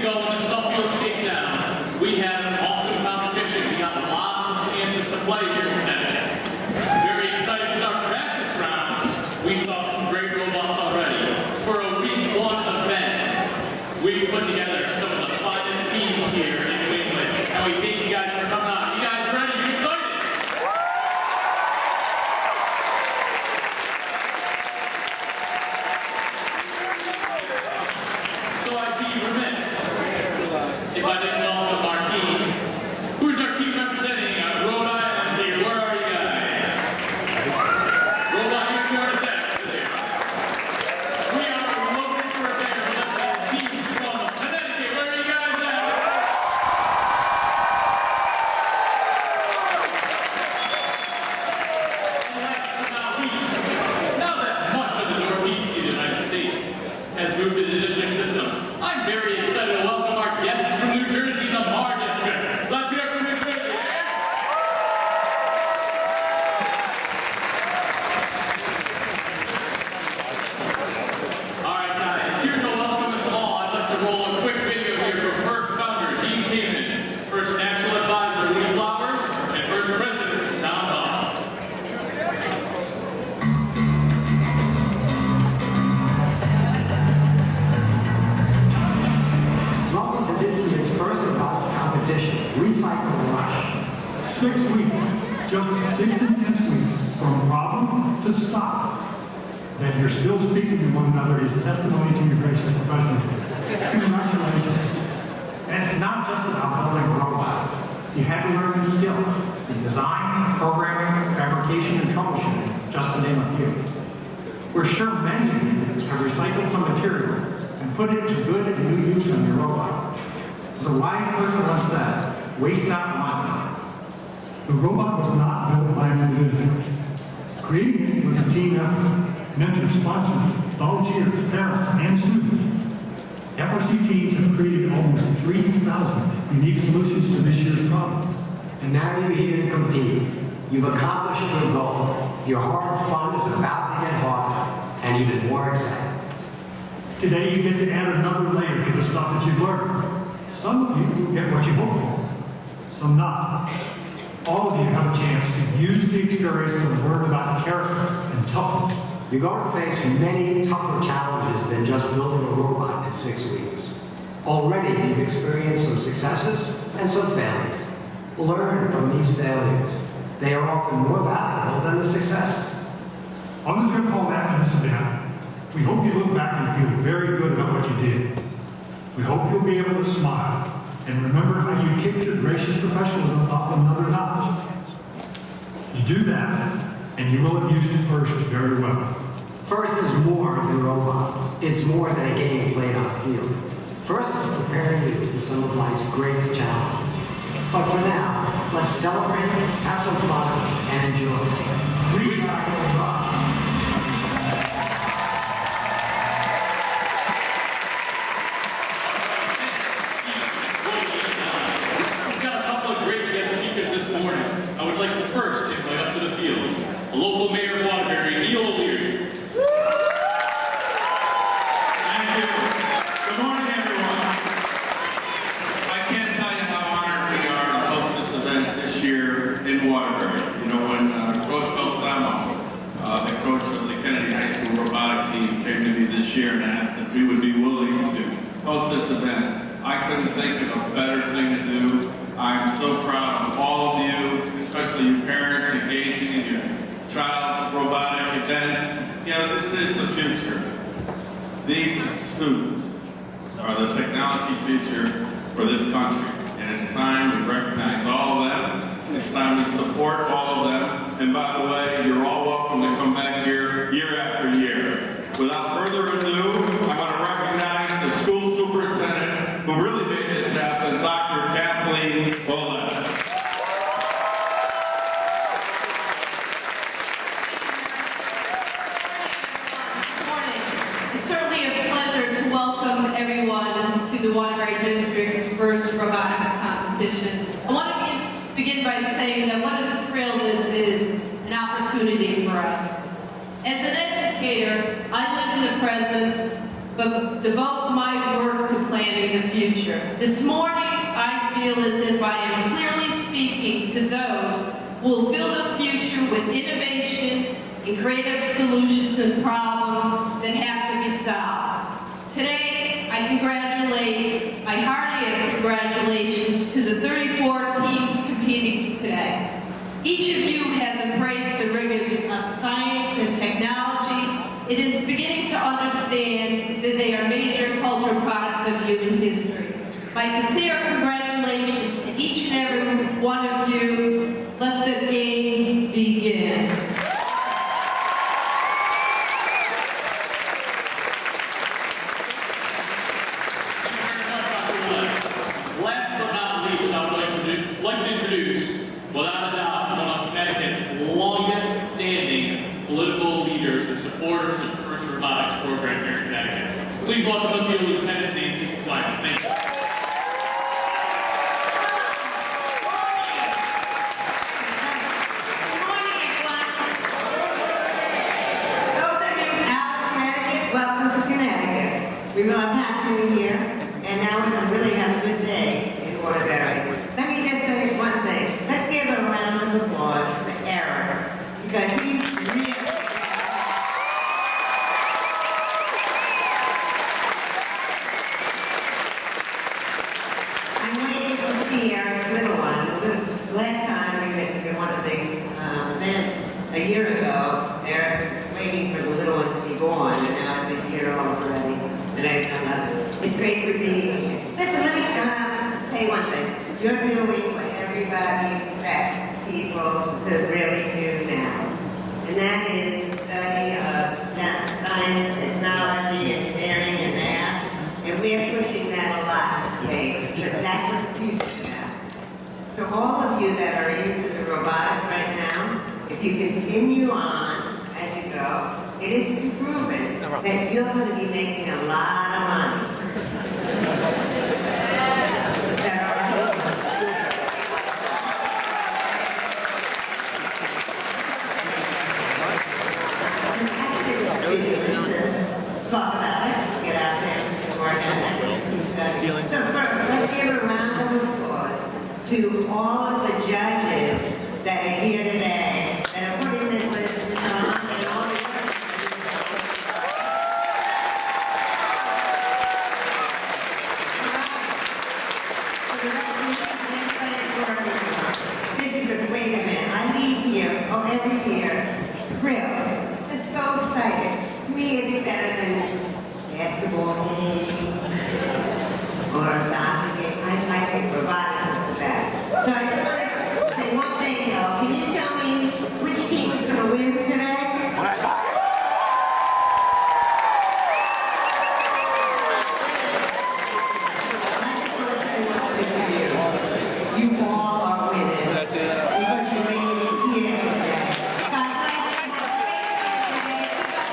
ago when the Suffield shakedown, we had an awesome competition. We got lots of chances to play here today. Very excited with our practice rounds. We saw some great robots already. For a week one event, we put together some of the finest teams here in New England. And we thank you guys for coming out. You guys ready? You excited? So I'd be remiss if I didn't welcome our team. Who's our team representing Rhode Island here? Where are you guys? Robot Unicorn is that? We are looking for a pair of these teams from Connecticut. Where are you guys at? And last but not least, now that much of the Northeast of the United States has moved to the district system, I'm very excited to welcome our guests from New Jersey, the Mar District. Let's hear it from New Jersey. All right, guys, here to welcome us all, I'd like to roll a quick video here from first founder, Dean Kamen, first national advisor, Lee Flowers, and first president, Don Dawson. Welcome to this year's first robotics competition, Recycle Rush. 6 weeks, just 6 intense weeks, from problem to stop. That you're still speaking to one another is testimony to your gracious professionalism. Congratulations. And it's not just about building a robot. You had to learn new skills in design, programming, fabrication, and troubleshooting, just to name a few. We're sure many of you have recycled some material and put it to good and new use on your robot. As a wise person once said, waste not, want not. The robot was not built by an individual. Creating it was a team effort. Mentors, sponsors, volunteers, parents, and students. FRC teams have created almost 3,000 unique solutions to this year's problem. And now you're here to compete. You've accomplished your goal. Your hard fun is about to get harder and even more exciting. Today you get to add another layer to the stuff that you've learned. Some of you will get what you hope for, some not. All of you have a chance to use the experience to learn about character and toughness. You're going to face many tougher challenges than just building a robot in 6 weeks. Already you've experienced some successes and some failures. Learn from these failures. They are often more valuable than the successes. On the trip home after this event, we hope you look back and feel very good about what you did. We hope you'll be able to smile and remember how you kicked your gracious professionalism up another notch. You do that, and you will have used it first very well. FIRST is more than robots. It's more than a game played on the field. FIRST is preparing you for some of life's greatest challenges. But for now, let's celebrate, have some fun, and enjoy. Recycle Rush. We've got a couple of great guest speakers this morning. I would like to first invite up to the field the local mayor of Waterbury, Neil O'Leary. Thank you. Good morning, everyone. I can't tell you how honored we are to host this event this year in Waterbury. You know, when Coach Osama, the coach of the Kennedy High School robotic team, came to me this year and asked if we would be willing to host this event, I couldn't think of a better thing to do. I'm so proud of all of you, especially you parents engaging in your child's robotic events. You know, this is the future. These students are the technology future for this country. And it's time we recognize all of them. It's time we support all of them. And by the way, you're all welcome to come back here year after year. Without further ado, I want to recognize the school superintendent who really made this happen, Dr. Kathleen Bullock. It's certainly a pleasure to welcome everyone to the Waterbury District's first robotics competition. I want to begin by saying that what a thrill this is, an opportunity for us. As an educator, I live in the present, but devote my work to planning the future. This morning, I feel as if I am clearly speaking to those who will fill the future with innovation and creative solutions and problems that have to be solved. Today, I congratulate, my heartiest congratulations to the 34 teams competing today. Each of you has embraced the rigors of science and technology. It is beginning to understand that they are major cultural products of human history. My sincere congratulations to each and every one of you. Let the games begin. Last but not least, I would like to introduce, without a doubt, one of Connecticut's longest standing political leaders and supporters of the FIRST Robotics program here in Connecticut. Please welcome to you Lieutenant Nancy Klein. Thank you. Good morning, everyone. Those of you out of Connecticut, welcome to Connecticut. We love having you here, and now we're going to really have a good day in Waterbury. Let me just say one thing. Let's give a round of applause for Eric, because he's really... I'm waiting to see Eric's little one. Last time we went to one of these events a year ago, Eric was waiting for the little one to be born, and now it's a year old already. And I love it. It's great to be here. Listen, let me say one thing. You're doing what everybody expects people to really do now. And that is the study of science, technology, engineering, and math. And we're pushing that a lot this day because that's what the future is now. So all of you that are into the robotics right now, if you continue on as you go, it is proven that you're going to be making a lot of money. Is that all right? Talk about it, get out there and work on it. So first, let's give a round of applause to all of the judges that are here today that are putting this on and all the work. This is a great event. I leave here, every year, thrilled. Just so excited. To me, it's better than basketball game or a soccer game. I think robotics is the best. So I just want to say one thing, though. Can you tell me which team is going to win today? You all are winners. That's it. Because you made it here today. God bless you. Keep up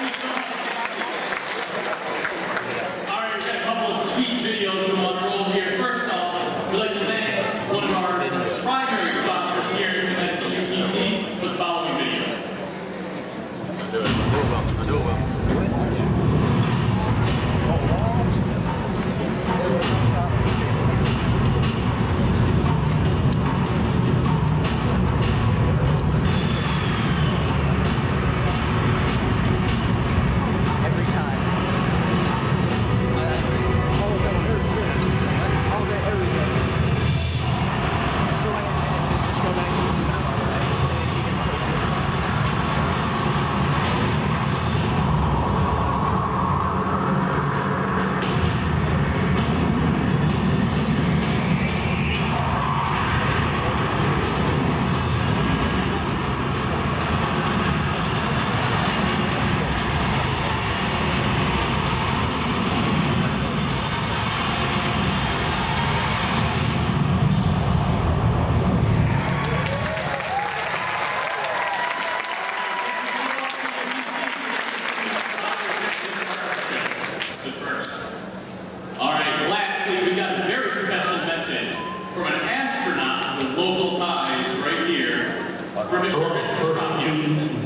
the work.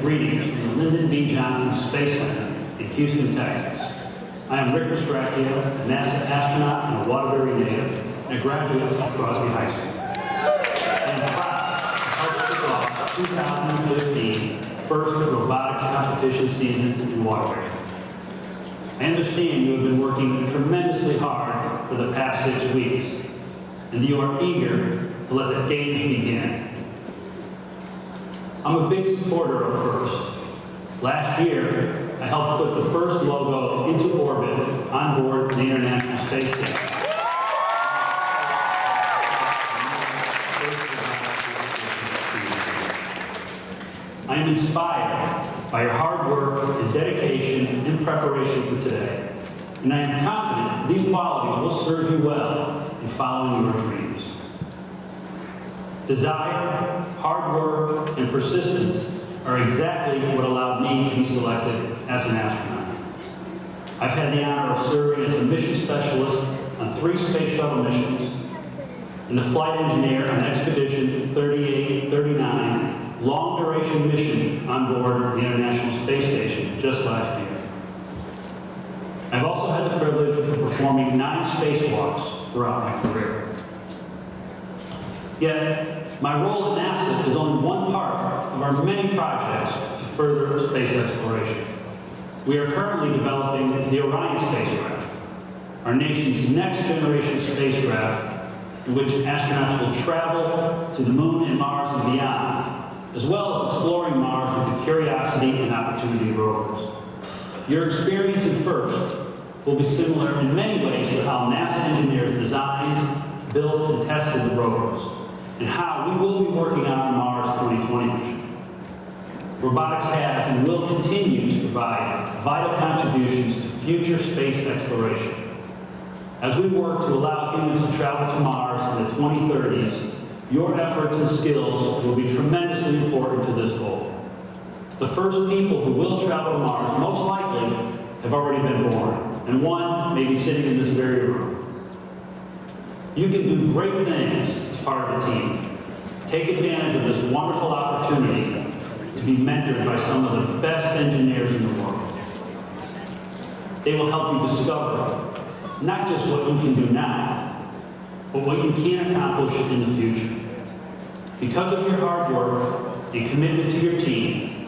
greetings from the Lyndon B. Johnson Space Center in Houston, Texas. I am Rick Stracchio, a NASA astronaut and a Waterbury native, and a graduate of Crosby High School. I am proud to help kick off the 2015 first robotics competition season in Waterbury. I understand you have been working tremendously hard for the past 6 weeks, and you are eager to let the games begin. I'm a big supporter of FIRST. Last year, I helped put the first logo into orbit on board the International Space Station. I am inspired by your hard work and dedication in preparation for today, and I am confident these qualities will serve you well in following your dreams. Desire, hard work, and persistence are exactly what allowed me to be selected as an astronaut. I've had the honor of serving as a mission specialist on 3 space shuttle missions, and the flight engineer on Expedition 3839, long-duration mission on board the International Space Station just last year. I've also had the privilege of performing 9 spacewalks throughout my career. Yet, my role at NASA is only one part of our many projects to further space exploration. We are currently developing the Orion spacecraft, our nation's next generation spacecraft in which astronauts will travel to the Moon and Mars and beyond, as well as exploring Mars with the Curiosity and Opportunity rovers. Your experience in FIRST will be similar in many ways to how NASA engineers designed, built, and tested the rovers, and how we will be working on the Mars 2020 mission. Robotics has and will continue to provide vital contributions to future space exploration. As we work to allow humans to travel to Mars in the 2030s, your efforts and skills will be tremendously important to this goal. The first people who will travel to Mars most likely have already been born, and one may be sitting in this very room. You can do great things as part of a team. Take advantage of this wonderful opportunity to be mentored by some of the best engineers in the world. They will help you discover not just what you can do now, but what you can accomplish in the future. Because of your hard work and commitment to your team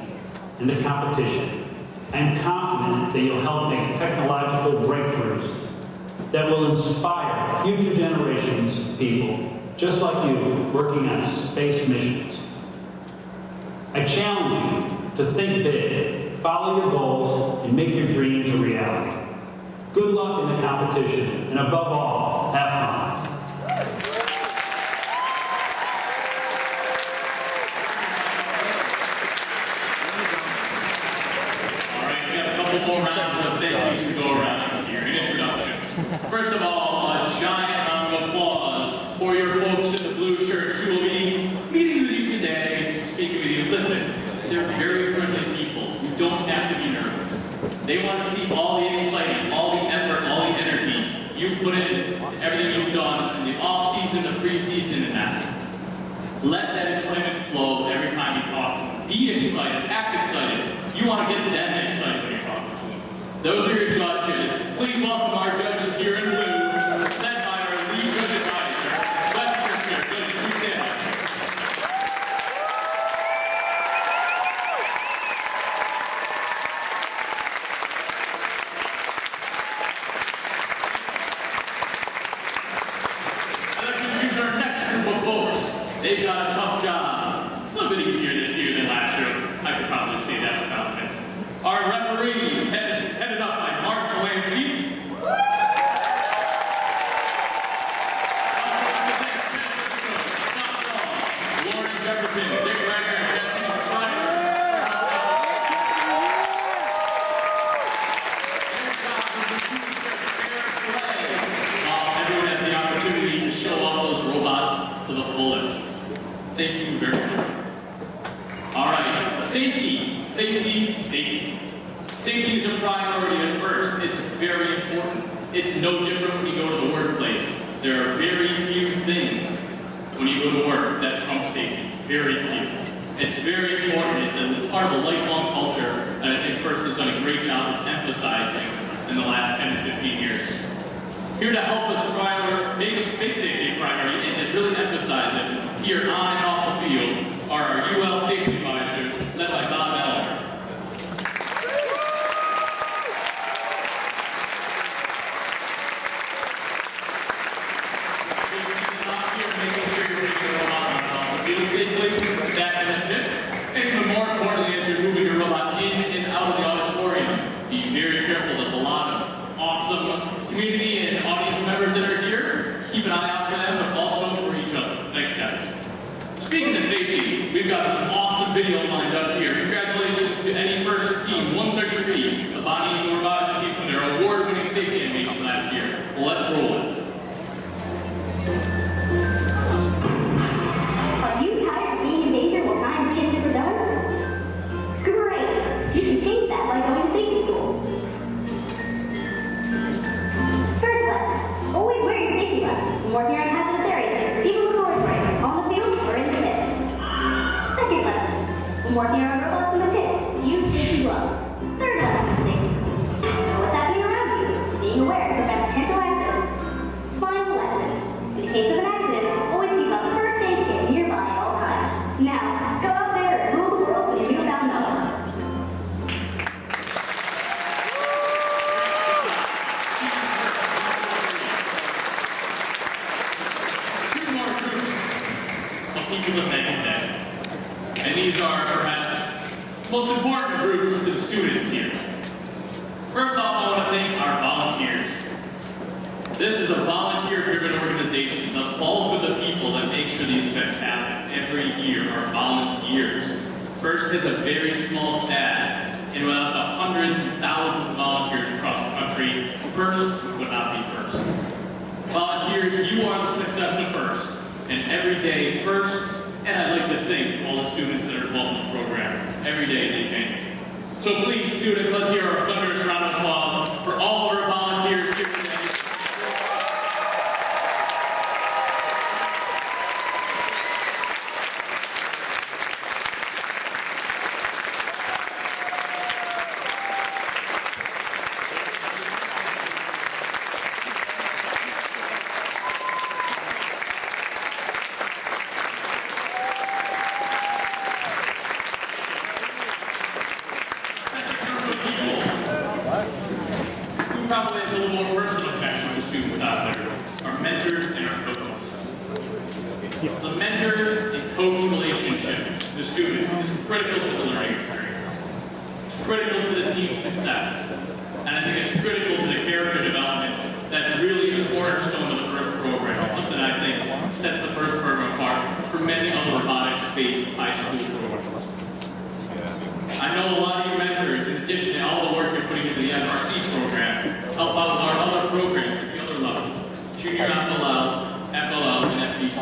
and the competition, I am confident that you'll help make technological breakthroughs that will inspire future generations of people just like you working on space missions. I challenge you to think big, follow your goals, and make your dreams a reality. Good luck in the competition, and above all, have fun. All right, we got a couple more rounds of thank yous to go around here in introductions. First of all, a giant round of applause for your folks in the blue shirts who will be meeting with you today, speaking with you. Listen, they're very friendly people. You don't have to be nervous. They want to see all the excitement, all the effort, all the energy you put in to everything you've done in the off-season, the pre-season, and that. Let that excitement flow every time you talk to them. Be excited, act excited. You want to get them excited when you're talking to them. Those are your judges. Please welcome our judges here in blue, led by our lead judge advisor, Wes Smith. Judges, please stand up. I'd like to introduce our next group of folks. They've got a tough job. A little bit easier this year than last year. I could probably say that with confidence. Our referees, headed up by Mark Polanski. Lauren Jefferson, Dick Wagner, and Jesse Schreiber. Everyone has the opportunity to show off those robots to the fullest. Thank you very much. All right, safety, safety, safety. Safety is a priority at FIRST. It's very important. It's no different when you go to the workplace. There are very few things when you go to work that trump safety. Very few. It's very important. It's a part of the lifelong culture that I think FIRST has done a great job of emphasizing in the last 10 to 15 years. Here to help us make safety a priority and to really emphasize it here on and off the field are our UL safety advisors led by Bob Eller. Safely, back in the pits, and even more importantly, as you're moving your robot in and out of the auditorium, be very careful. There's a lot of awesome community and audience members that are here. Keep an eye out for them, but also for each other. Thanks, guys. Speaking of safety, we've got an awesome video lined up here. Congratulations to NEFIRST Team 133, the body and robotics team, for their award-winning safety animation last year. Well, let's roll it. Are you tired of being in danger while trying to be a supervillain? Great! You can change that by going to safety school. First lesson, always wear your safety vest when working on hazardous areas, even with Waterbury, on the field or in the pits. Second lesson, when working on robots in the pits, use safety gloves. Third lesson in safety school, know what's happening around you. Being aware to prevent potential accidents. Final lesson, in case of an accident, always keep a first aid kit nearby at all times. Now, go out there and rule the world with your newfound knowledge. Two more groups of people to thank today. And these are perhaps most important groups to the students here. First off, I want to thank our volunteers. This is a volunteer-driven organization. The bulk of the people that make sure these events happen every year are volunteers. FIRST has a very small staff, and without the hundreds and thousands of volunteers across the country, FIRST would not be FIRST. Volunteers, you are the success of FIRST, and every day FIRST, and I'd like to thank all the students that are involved in the program. Every day they change. So please, students, let's hear our thunderous round of applause for all of our volunteers here today. Probably has a little more personal connection with the students out there, our mentors and our coaches. The mentors and coach relationship to the students is critical to the learning experience. It's critical to the team's success. And I think it's critical to the character development that's really the cornerstone of the FIRST program. It's something I think sets the FIRST program apart from many other robotics-based high school programs. I know a lot of you mentors, in addition to all the work you're putting into the FRC program, help out with our other programs at the other levels, junior FLL, and FDC.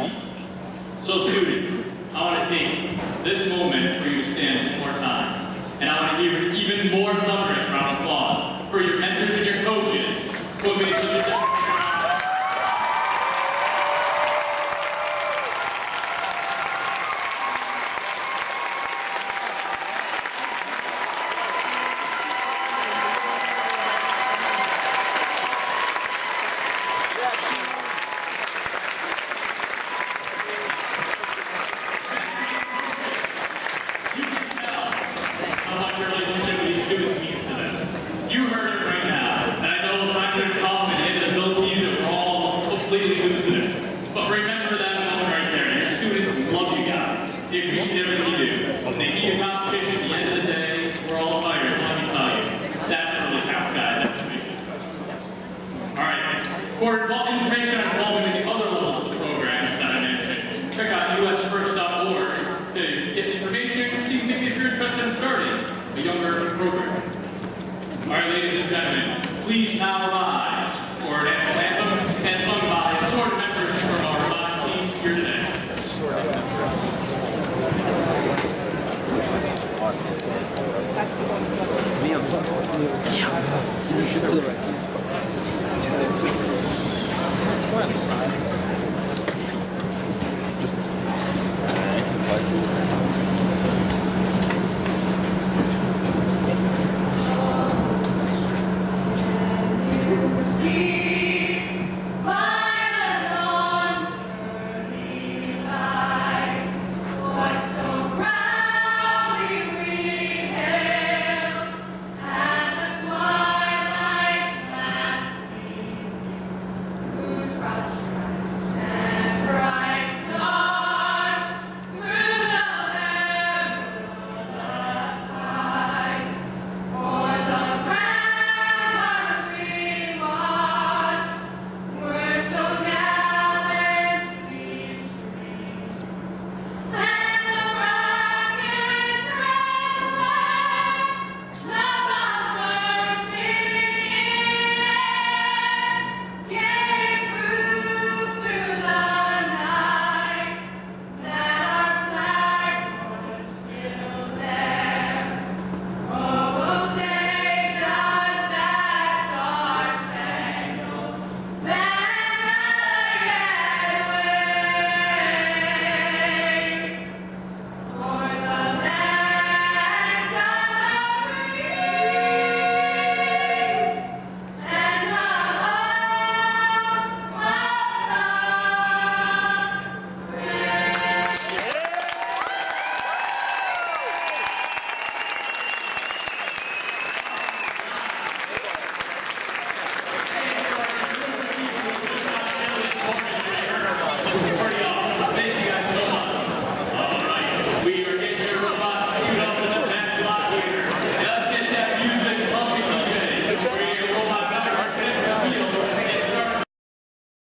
So students, I want to take this moment for you to stand one more time, and I want to give you even more thunderous round of applause for your mentors and your coaches who have made such a difference. For information on involvement in the other levels of the programs that I mentioned, check out usfirst.org to get information, see maybe if you're interested in starting a younger program. All right, ladies and gentlemen, please now rise for our national anthem and sung by assorted members from our robotics teams here today. Yes.